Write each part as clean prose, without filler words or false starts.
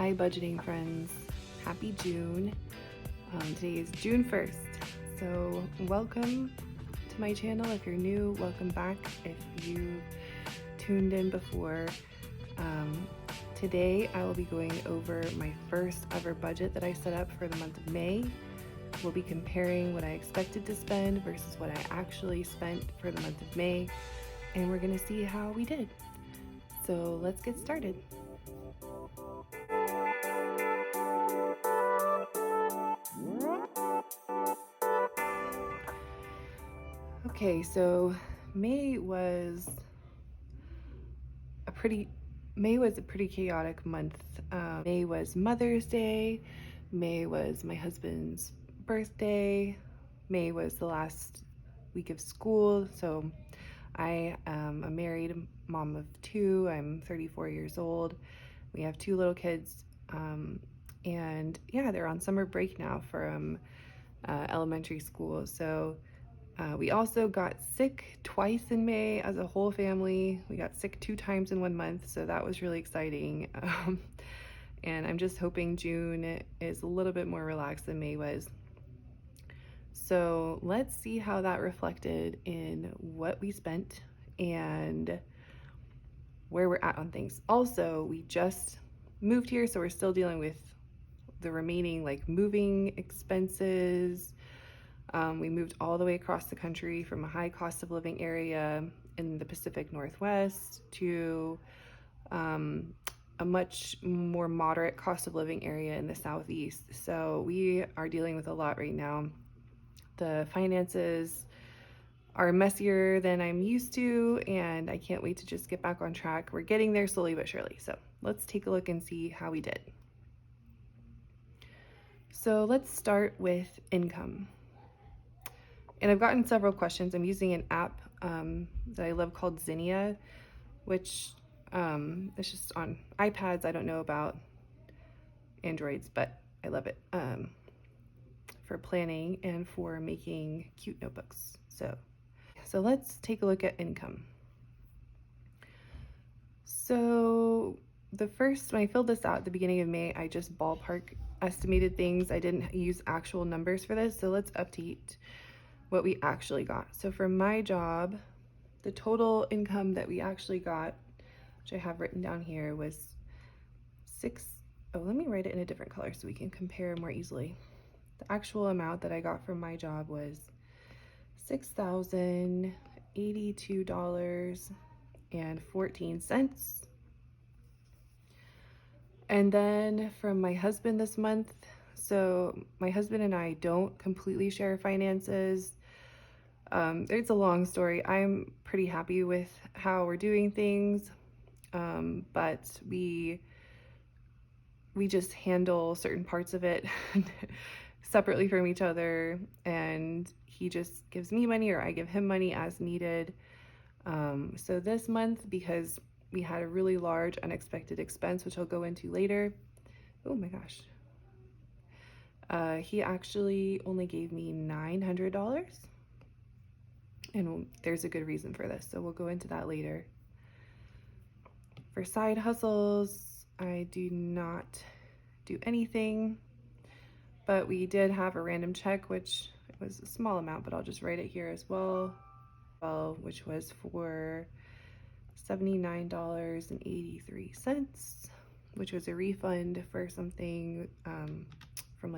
Hi budgeting friends, happy June. Today is June 1st, so welcome to my channel. If you're new, welcome back. If you tuned in before, today I will be going over my first ever budget that I set up for the month of May. We'll be comparing what I expected to spend versus what I actually spent for the month of May, and we're gonna see how we did. So let's get started. Okay, so May was a pretty chaotic month. May was Mother's Day. May was my husband's birthday. May was the last week of school. So I am a married mom of two. I'm 34 years old. We have two little kids. And yeah, they're on summer break now from elementary school. So we also got sick twice in May as a whole family. We got sick 2 times in 1 month, so that was really exciting. And I'm just hoping June is a little bit more relaxed than May was. So let's see how that reflected in what we spent and where we're at on things. Also, we just moved here, so we're still dealing with the remaining moving expenses. We moved all the way across the country from a high cost of living area in the Pacific Northwest to a much more moderate cost of living area in the Southeast. So we are dealing with a lot right now. The finances are messier than I'm used to, and I can't wait to just get back on track. We're getting there slowly but surely. So let's take a look and see how we did. So let's start with income. And I've gotten several questions. I'm using an app that I love called Zinnia, which is just on iPads. I don't know about Androids, but I love it for planning and for making cute notebooks. So let's take a look at income. So when I filled this out at the beginning of May, I just ballpark estimated things. I didn't use actual numbers for this. So let's update what we actually got. So for my job, the total income that we actually got, which I have written down here, was let me write it in a different color so we can compare more easily. The actual amount that I got from my job was $6,082.14. And then from my husband this month, so my husband and I don't completely share finances. It's a long story. I'm pretty happy with how we're doing things, but we just handle certain parts of it separately from each other, and he just gives me money or I give him money as needed. So this month, because we had a really large unexpected expense, which I'll go into later. Oh my gosh. He actually only gave me $900. And there's a good reason for this, so we'll go into that later. For side hustles, I do not do anything, but we did have a random check, which was a small amount, but I'll just write it here as well, which was for $79.83, which was a refund for something from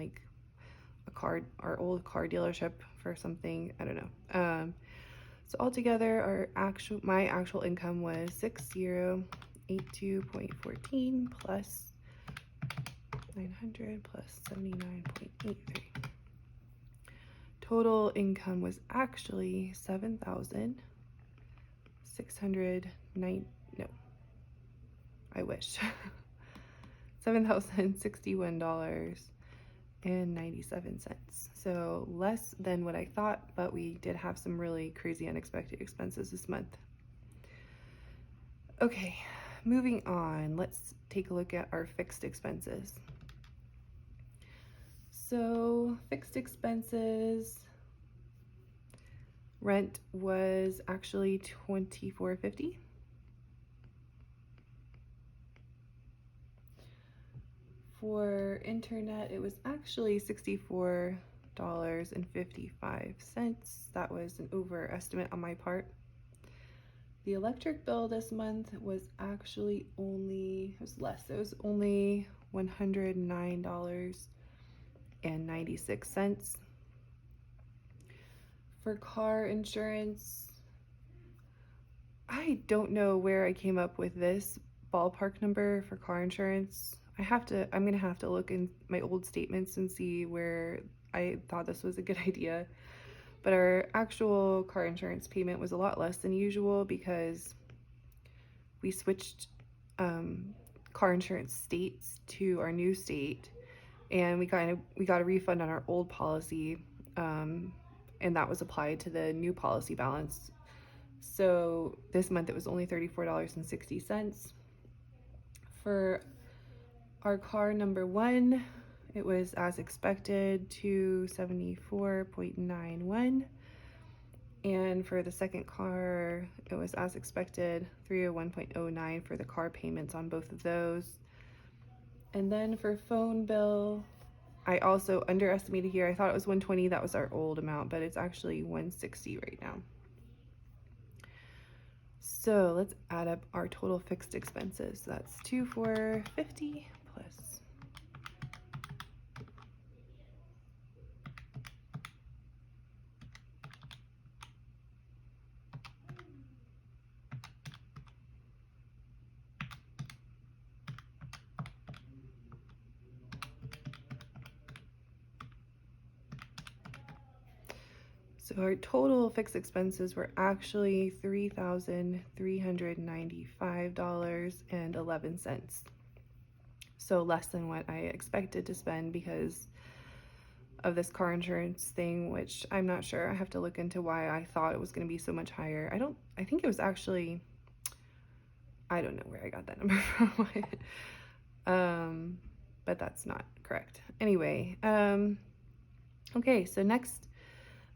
our old car dealership for something, I don't know. So altogether, my actual income was $6082.14 plus 900 plus 79.83. Total income was actually $7,061.97. So less than what I thought, but we did have some really crazy unexpected expenses this month. Okay, moving on, let's take a look at our fixed expenses. So fixed expenses, rent was actually $24.50. For internet, it was actually $64.55. That was an overestimate on my part. The electric bill this month was actually only, it was less. It was only $109.96. For car insurance, I don't know where I came up with this ballpark number for car insurance. I'm gonna have to look in my old statements and see where I thought this was a good idea. But our actual car insurance payment was a lot less than usual because we switched car insurance states to our new state, and we got a refund on our old policy, and that was applied to the new policy balance. So this month it was only $34.60. For our car number one, it was as expected, $274.91. And for the second car, it was as expected, $301.09 for the car payments on both of those. And then for phone bill, I also underestimated here. I thought it was $120. That was our old amount, but it's actually $160 right now. So let's add up our total fixed expenses. So that's $2,450 plus. So our total fixed expenses were actually $3,395.11. So less than what I expected to spend because of this car insurance thing, which I'm not sure. I have to look into why I thought it was going to be so much higher. I think it was actually, I don't know where I got that number from. But that's not correct. Anyway, okay, so next,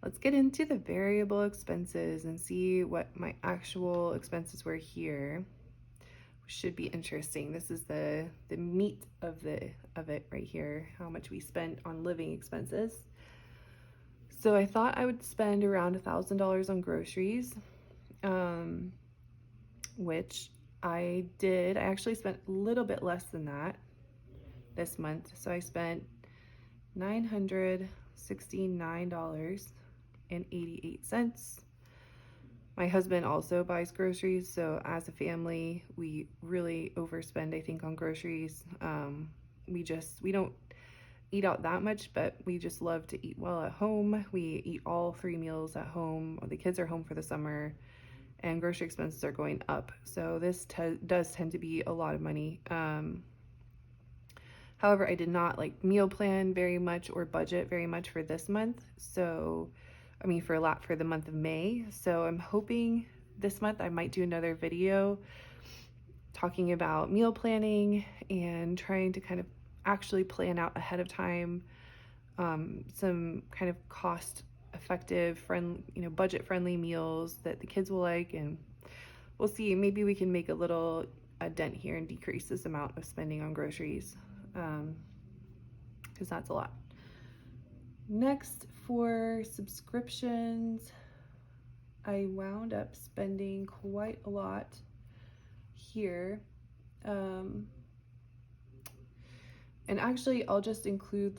let's get into the variable expenses and see what my actual expenses were here. Should be interesting. This is the meat of it right here, how much we spent on living expenses. So I thought I would spend around $1,000 on groceries, which I did. I actually spent a little bit less than that this month. So I spent $969.88. My husband also buys groceries, so as a family, we really overspend, I think, on groceries. We don't eat out that much, but we just love to eat well at home. We eat all 3 meals at home. The kids are home for the summer, and grocery expenses are going up. So this does tend to be a lot of money. However, I did not meal plan very much or budget very much for this month. So for the month of May. So I'm hoping this month I might do another video talking about meal planning and trying to kind of actually plan out ahead of time some kind of cost-effective, budget friendly meals that the kids will like, and we'll see. Maybe we can make a dent here and decrease this amount of spending on groceries, because that's a lot. Next, for subscriptions, I wound up spending quite a lot here. And actually, I'll just include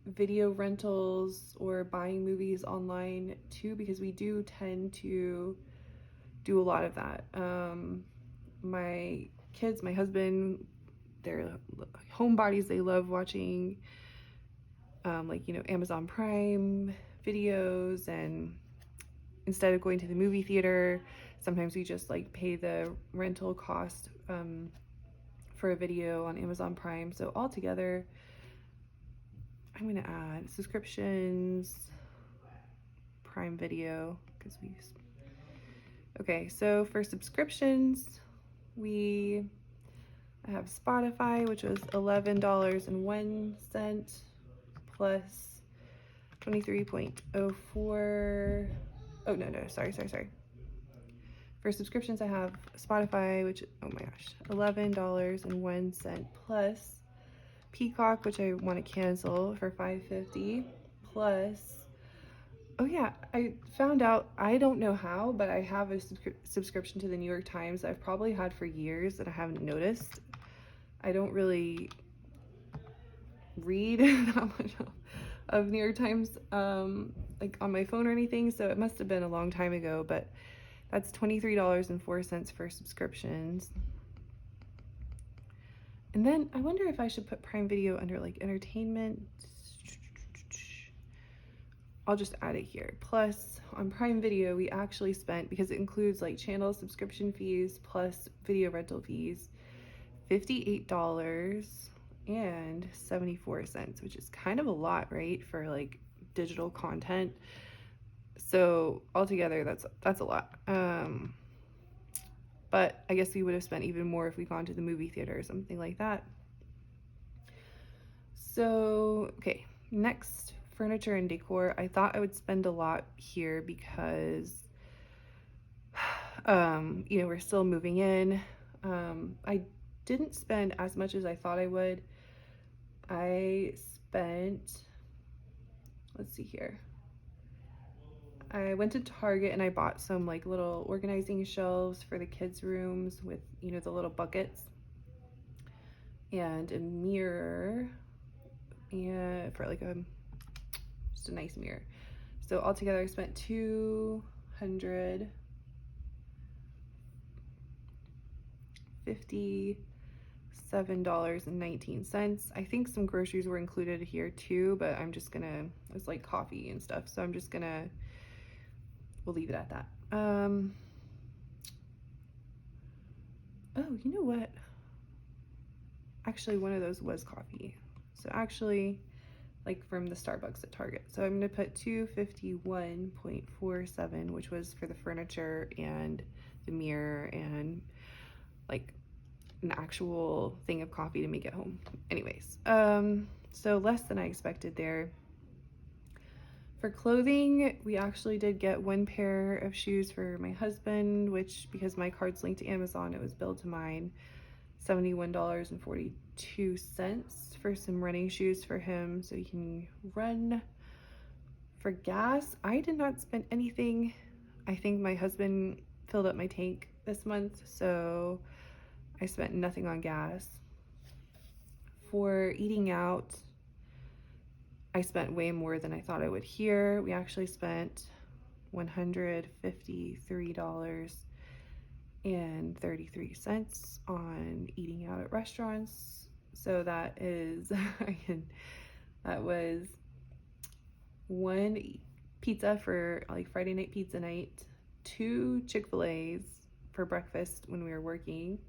video rentals or buying movies online too, because we do tend to do a lot of that. My kids, my husband, they're homebodies. They love watching Amazon Prime videos, and instead of going to the movie theater, sometimes we just pay the rental cost for a video on Amazon Prime. So altogether, I'm gonna add subscriptions, Prime Video, okay, so for subscriptions, I have Spotify, which was $11.01 plus 23.04. Oh, no, sorry. For subscriptions, I have Spotify, which, oh my gosh, $11.01 plus Peacock, which I want to cancel for $5.50, plus, oh yeah, I found out, I don't know how, but I have a subscription to the New York Times I've probably had for years that I haven't noticed. I don't really read that much of New York Times like on my phone or anything, so it must have been a long time ago, but that's $23.04 for subscriptions. And then I wonder if I should put Prime Video under like entertainment. I'll just add it here. Plus on Prime Video, we actually spent, because it includes like channel subscription fees plus video rental fees, $58.74, which is kind of a lot, right, for like digital content. So altogether, that's a lot. But I guess we would have spent even more if we'd gone to the movie theater or something like that. So, okay, next, furniture and decor. I thought I would spend a lot here because, you know, we're still moving in. I didn't spend as much as I thought I would. I spent, let's see here. I went to Target and I bought some like little organizing shelves for the kids' rooms with, you know, the little buckets, and a mirror, and for like just a nice mirror. So altogether I spent $257.19. I think some groceries were included here too, but I'm just gonna, it's like coffee and stuff, so I'm just gonna, we'll leave it at that. Oh, you know what? Actually, one of those was coffee. So actually, like from the Starbucks at Target. So I'm gonna put $251.47, which was for the furniture and the mirror and like an actual thing of coffee to make it home. Anyways, so less than I expected there. For clothing, we actually did get one pair of shoes for my husband, which, because my card's linked to Amazon, it was billed to mine, $71.42 for some running shoes for him so he can run. For gas, I did not spend anything. I think my husband filled up my tank this month, so I spent nothing on gas. For eating out, I spent way more than I thought I would here. We actually spent $153.33 on eating out at restaurants. So that is, that was one pizza for like Friday night pizza night, 2 Chick-fil-A's for breakfast when we were working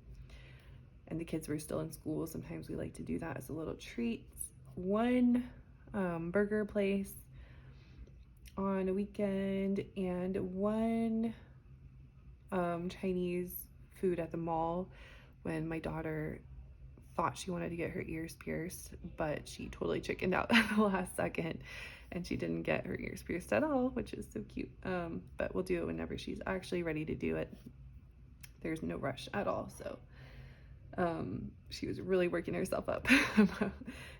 and the kids were still in school. Sometimes we like to do that as a little treat. 1 burger place on a weekend, and 1 Chinese food at the mall when my daughter thought she wanted to get her ears pierced, but she totally chickened out at the last second and she didn't get her ears pierced at all, which is so cute. But we'll do it whenever she's actually ready to do it. There's no rush at all, so she was really working herself up.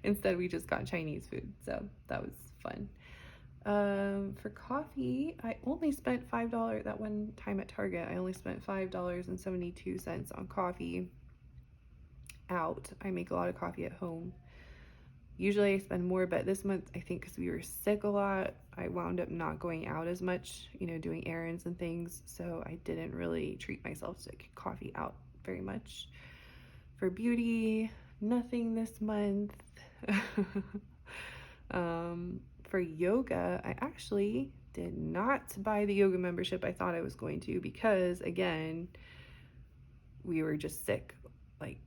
Instead, we just got Chinese food, so that was fun. For coffee, I only spent $5 that one time at Target. I only spent $5.72 on coffee out. I make a lot of coffee at home. Usually I spend more, but this month, I think because we were sick a lot, I wound up not going out as much, you know, doing errands and things, so I didn't really treat myself to coffee out very much. For beauty, nothing this month. For yoga, I actually did not buy the yoga membership I thought I was going to, because again, we were just sick like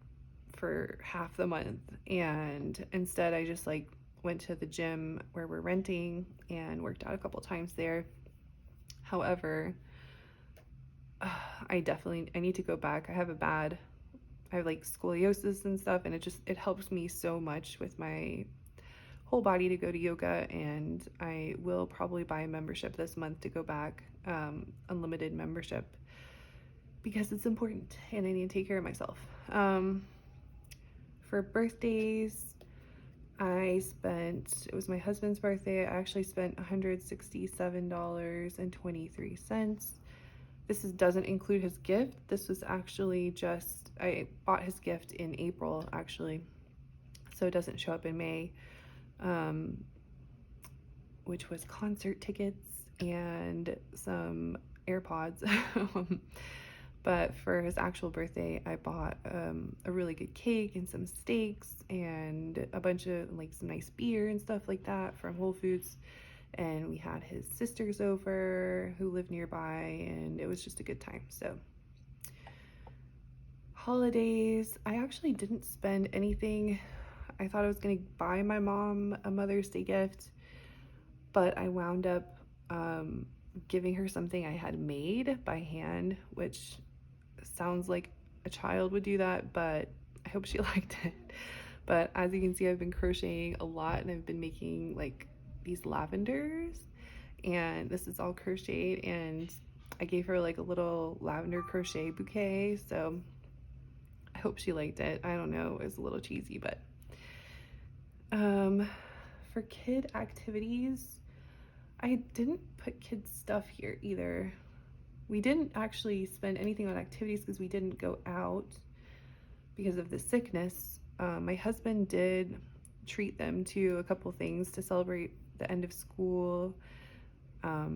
for half the month, and instead I just like went to the gym where we're renting and worked out a couple times there. However, I need to go back. I have like scoliosis and stuff, and it helps me so much with my whole body to go to yoga, and I will probably buy a membership this month to go back, unlimited membership, because it's important and I need to take care of myself. For birthdays, it was my husband's birthday. I actually spent $167.23. Doesn't include his gift. This was actually just, I bought his gift in April actually, so it doesn't show up in May, which was concert tickets and some AirPods. But for his actual birthday, I bought a really good cake and some steaks and a bunch of like some nice beer and stuff like that from Whole Foods. And we had his sisters over who live nearby, and it was just a good time. So holidays, I actually didn't spend anything. I thought I was gonna buy my mom a Mother's Day gift, but I wound up giving her something I had made by hand, which sounds like a child would do that, but I hope she liked it. But as you can see, I've been crocheting a lot, and I've been making like these lavenders, and this is all crocheted, and I gave her like a little lavender crochet bouquet, so I hope she liked it. I don't know, it was a little cheesy, but for kid activities, I didn't put kids stuff here either. We didn't actually spend anything on activities because we didn't go out because of the sickness. My husband did treat them to a couple things to celebrate the end of school,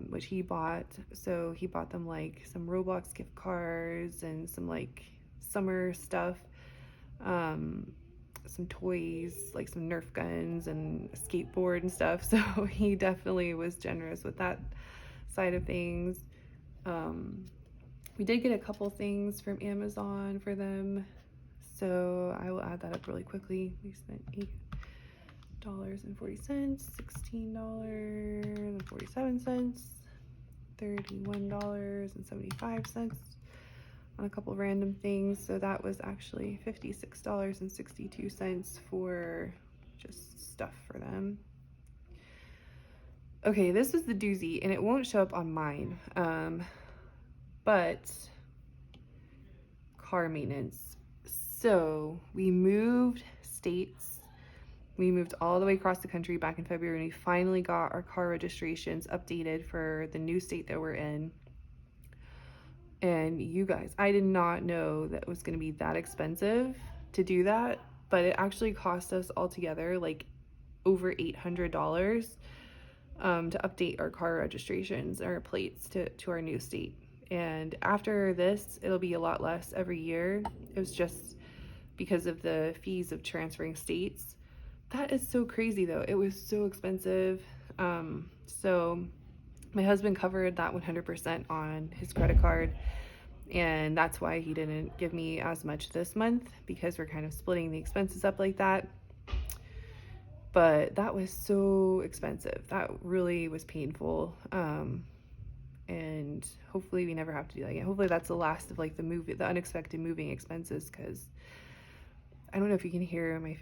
which he bought. So he bought them like some Roblox gift cards and some like summer stuff, some toys, like some Nerf guns and a skateboard and stuff. So he definitely was generous with that side of things. We did get a couple things from Amazon for them, so I will add that up really quickly. We spent $8.40, $16.47, $31.75 on a couple random things. So that was actually $56.62 for just stuff for them. Okay, this was the doozy, and it won't show up on mine, but car maintenance. So we moved states. We moved all the way across the country back in February, and we finally got our car registrations updated for the new state that we're in. And you guys, I did not know that it was going to be that expensive to do that, but it actually cost us altogether like over $800 to update our car registrations, our plates to our new state. And after this, it'll be a lot less every year. It was just because of the fees of transferring states. That is so crazy though. It was so expensive. So my husband covered that 100% on his credit card, and that's why he didn't give me as much this month, because we're kind of splitting the expenses up like that. But that was so expensive. That really was painful. And hopefully we never have to do that again. Hopefully that's the last of like the unexpected moving expenses, because I don't know if you can hear my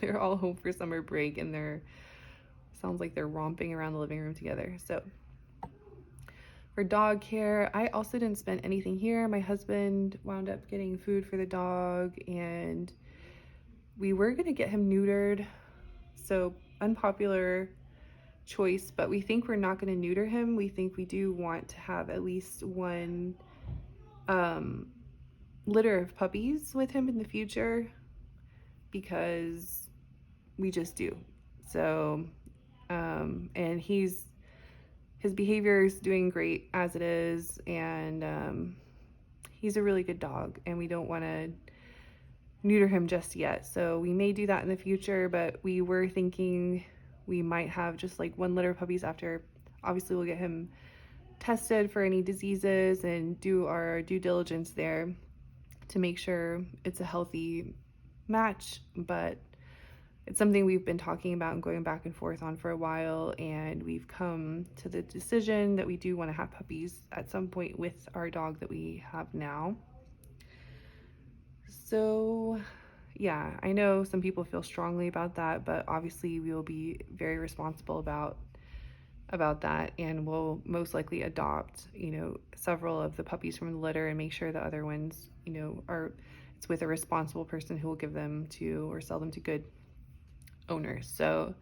they're all home for summer break, and sounds like they're romping around the living room together. So for dog care, I also didn't spend anything here. My husband wound up getting food for the dog, and we were gonna get him neutered. So unpopular choice, but we think we're not going to neuter him. We think we do want to have at least one litter of puppies with him in the future, because we just do. So and his behavior is doing great as it is, and he's a really good dog, and we don't want to neuter him just yet. So we may do that in the future, but we were thinking we might have just like one litter of puppies after. Obviously we'll get him tested for any diseases and do our due diligence there to make sure it's a healthy match. But it's something we've been talking about and going back and forth on for a while, and we've come to the decision that we do want to have puppies at some point with our dog that we have now. So yeah, I know some people feel strongly about that, but obviously we will be very responsible about that, and we'll most likely adopt, several of the puppies from the litter and make sure the other ones, it's with a responsible person who will give them to or sell them to good owners. So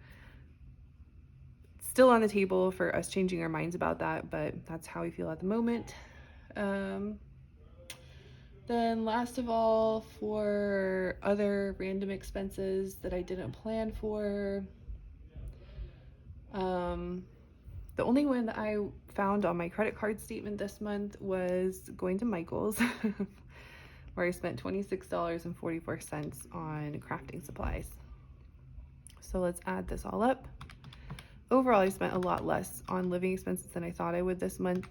still on the table for us changing our minds about that, but that's how we feel at the moment. Then last of all, for other random expenses that I didn't plan for, the only one that I found on my credit card statement this month was going to Michael's, where I spent $26.44 on crafting supplies. So let's add this all up. Overall, I spent a lot less on living expenses than I thought I would this month.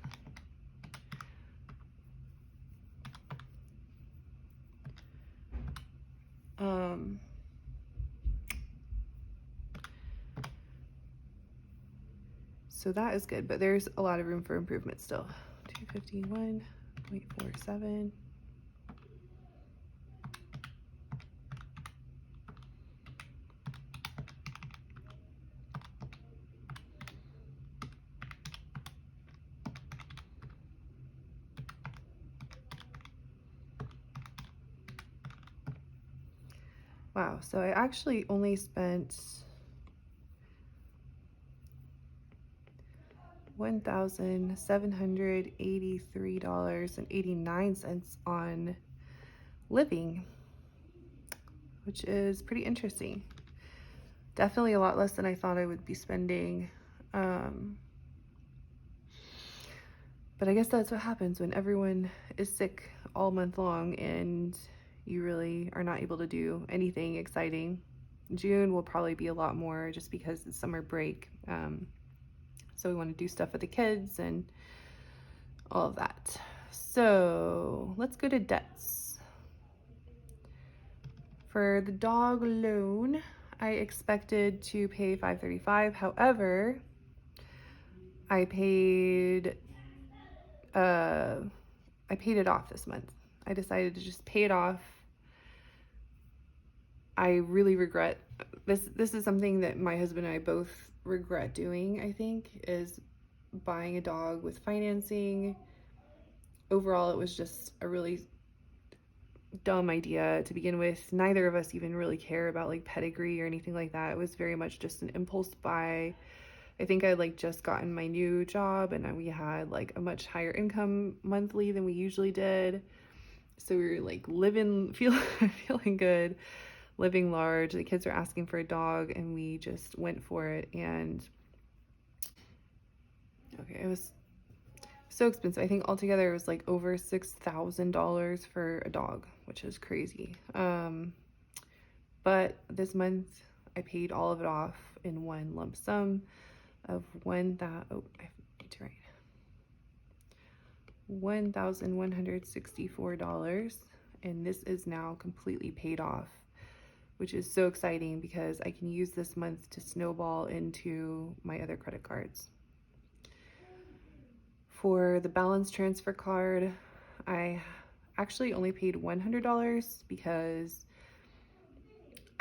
So that is good, but there's a lot of room for improvement still. 251.47. Wow, so I actually only spent $1,783.89 on living, which is pretty interesting. Definitely a lot less than I thought I would be spending. But I guess that's what happens when everyone is sick all month long and you really are not able to do anything exciting. June will probably be a lot more just because it's summer break. So we want to do stuff with the kids and all of that. So let's go to debts. For the dog loan, I expected to pay $535. However, I paid it off this month. I decided to just pay it off. I really regret this. This is something that my husband and I both regret doing, I think, is buying a dog with financing. Overall, it was just a really dumb idea to begin with. Neither of us even really care about like pedigree or anything like that. It was very much just an impulse buy. I think I like just gotten my new job and we had like a much higher income monthly than we usually did. So we were like feeling good, living large. The kids were asking for a dog and we just went for it. And okay, it was so expensive. I think altogether it was like over $6,000 for a dog, which is crazy. But this month I paid all of it off in one lump sum of $1,164, and this is now completely paid off, which is so exciting because I can use this month to snowball into my other credit cards. For the balance transfer card, I actually only paid $100 because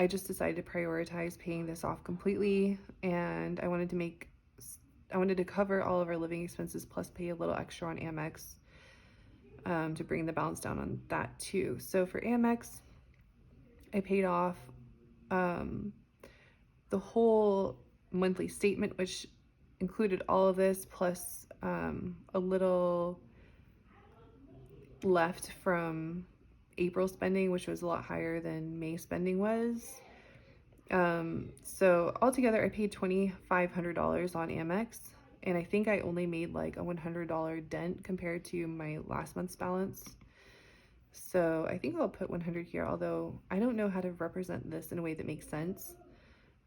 I just decided to prioritize paying this off completely, and I wanted to cover all of our living expenses plus pay a little extra on Amex to bring the balance down on that too. So for Amex, I paid off the whole monthly statement, which included all of this plus a little left from April spending, which was a lot higher than May spending was. So altogether I paid $2,500 on Amex, and I think I only made like a $100 dent compared to my last month's balance. So I think I'll put 100 here, although I don't know how to represent this in a way that makes sense.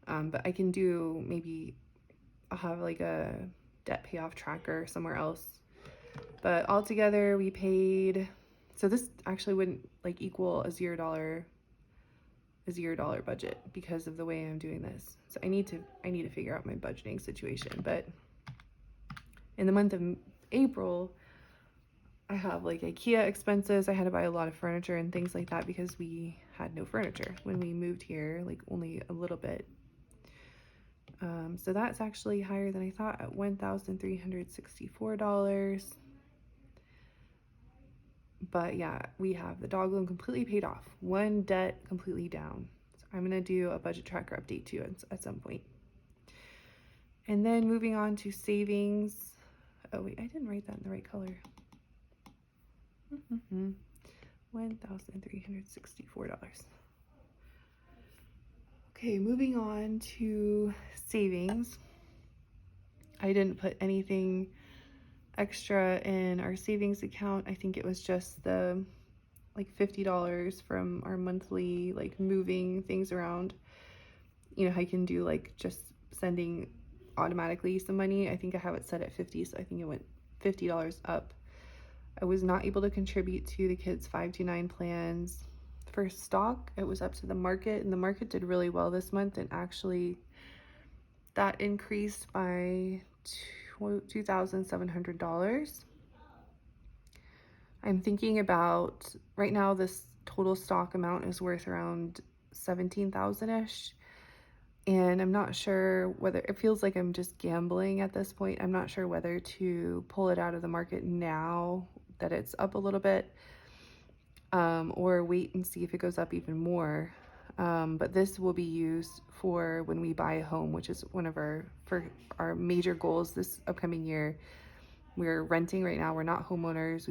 But I can do, maybe I'll have like a debt payoff tracker somewhere else. But altogether we paid, so this actually wouldn't like equal a $0 budget because of the way I'm doing this. So I need to figure out my budgeting situation. But in the month of April, I have like IKEA expenses. I had to buy a lot of furniture and things like that because we had no furniture when we moved here, like only a little bit. So that's actually higher than I thought at $1,364. But yeah, we have the dog loan completely paid off, one debt completely down. So I'm going to do a budget tracker update too at some point. And then moving on to savings. Oh wait, I didn't write that in the right color. $1,364. Okay, moving on to savings. I didn't put anything extra in our savings account. I think it was just the like $50 from our monthly like moving things around. You know how you can do like just sending automatically some money. I think I have it set at 50, so I think it went $50 up. I was not able to contribute to the kids' 529 plans. For stock, it was up to the market, and the market did really well this month, and actually that increased by $2,700. I'm thinking about, right now this total stock amount is worth around 17,000-ish, and I'm not sure whether, it feels like I'm just gambling at this point. I'm not sure whether to pull it out of the market now that it's up a little bit, or wait and see if it goes up even more. But this will be used for when we buy a home, which is one of our major goals this upcoming year. We're renting right now. We're not homeowners.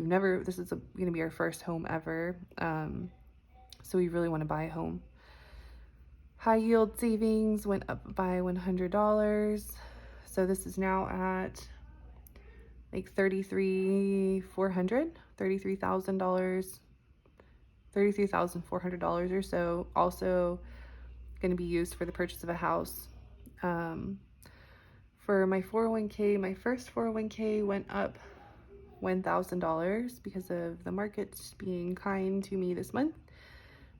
This is going to be our first home ever. So we really want to buy a home. High yield savings went up by $100. So this is now at like $33,400 or so. Also going to be used for the purchase of a house. For my 401k, my first 401k went up $1,000 because of the market being kind to me this month.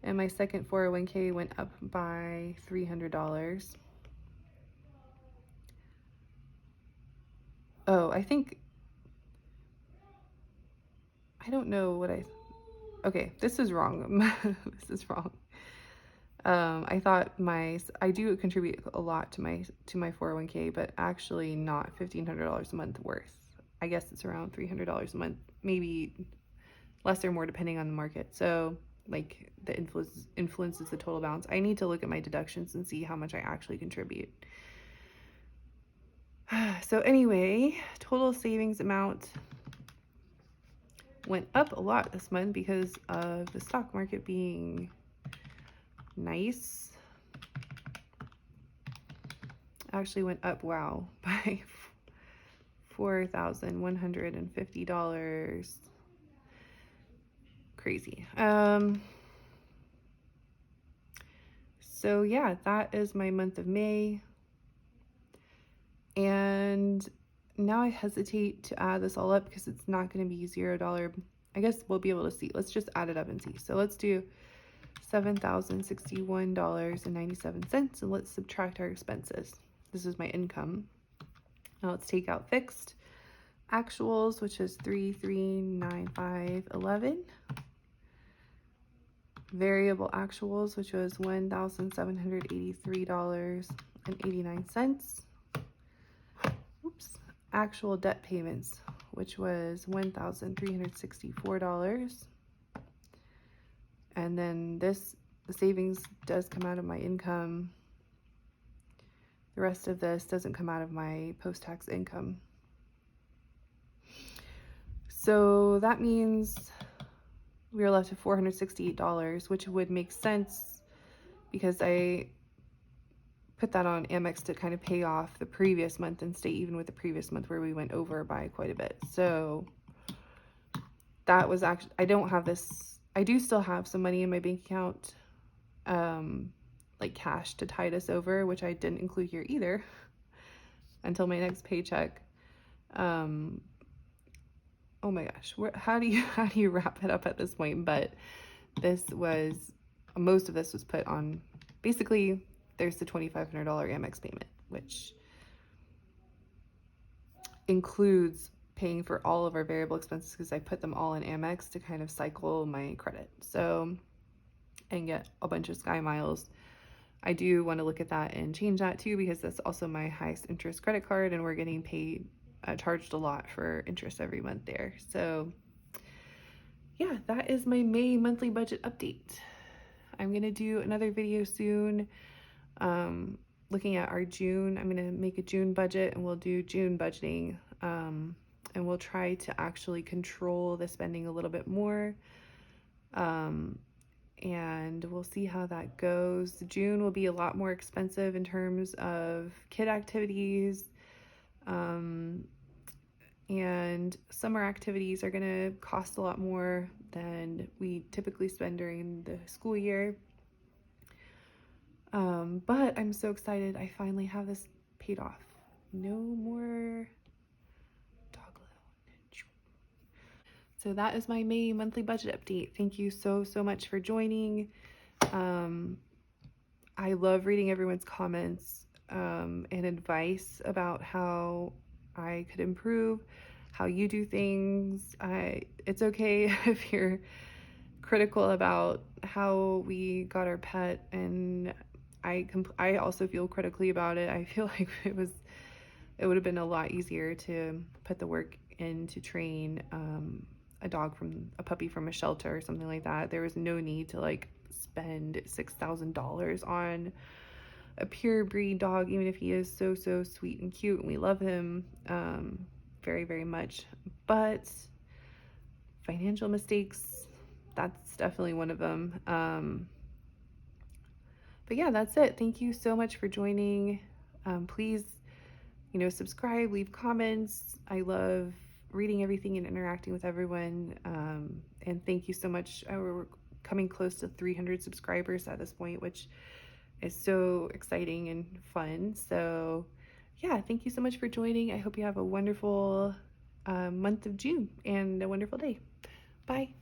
And my second 401k went up by $300. Oh, I don't know okay, this is wrong. This is wrong. I thought I do contribute a lot to my 401k, but actually not $1,500 a month worth. I guess it's around $300 a month, maybe less or more depending on the market. So like the influences the total balance. I need to look at my deductions and see how much I actually contribute. So anyway, total savings amount went up a lot this month because of the stock market being nice. Actually went up, wow, by $4,150. Crazy. So yeah, that is my month of May. And now I hesitate to add this all up because it's not going to be $0. I guess we'll be able to see. Let's just add it up and see. So let's do $7,061.97, and let's subtract our expenses. This is my income. Now let's take out fixed actuals, which is $3,395.11. Variable actuals, which was $1,783.89. Oops. Actual debt payments, which was $1,364. And then the savings does come out of my income. The rest of this doesn't come out of my post-tax income. So that means we are left with $468, which would make sense because I put that on Amex to kind of pay off the previous month and stay even with the previous month where we went over by quite a bit. So that was actually, I don't have this, I do still have some money in my bank account, like cash to tide us over, which I didn't include here either until my next paycheck. Oh my gosh, how do you wrap it up at this point? But most of this was put on, basically there's the $2,500 Amex payment, which includes paying for all of our variable expenses because I put them all in Amex to kind of cycle my credit. So, and get a bunch of Sky Miles. I do want to look at that and change that too because that's also my highest interest credit card, and we're getting charged a lot for interest every month there. So yeah, that is my May monthly budget update. I'm gonna do another video soon, looking at our June. I'm gonna make a June budget and we'll do June budgeting. And we'll try to actually control the spending a little bit more. And we'll see how that goes. June will be a lot more expensive in terms of kid activities. And summer activities are going to cost a lot more than we typically spend during the school year. But I'm so excited. I finally have this paid off. No more dog loan. So that is my May monthly budget update. Thank you so much for joining. I love reading everyone's comments and advice about how I could improve, how you do things. It's okay if you're critical about how we got our pet, and I also feel critically about it. I feel like it would have been a lot easier to put the work in to train a puppy from a shelter or something like that. There was no need to like spend $6,000 on a pure breed dog, even if he is so sweet and cute and we love him very much. But financial mistakes, that's definitely one of them. But yeah, that's it. Thank you so much for joining. Please, subscribe, leave comments. I love reading everything and interacting with everyone. And thank you so much. We're coming close to 300 subscribers at this point, which is so exciting and fun. So yeah, thank you so much for joining. I hope you have a wonderful month of June and a wonderful day. Bye.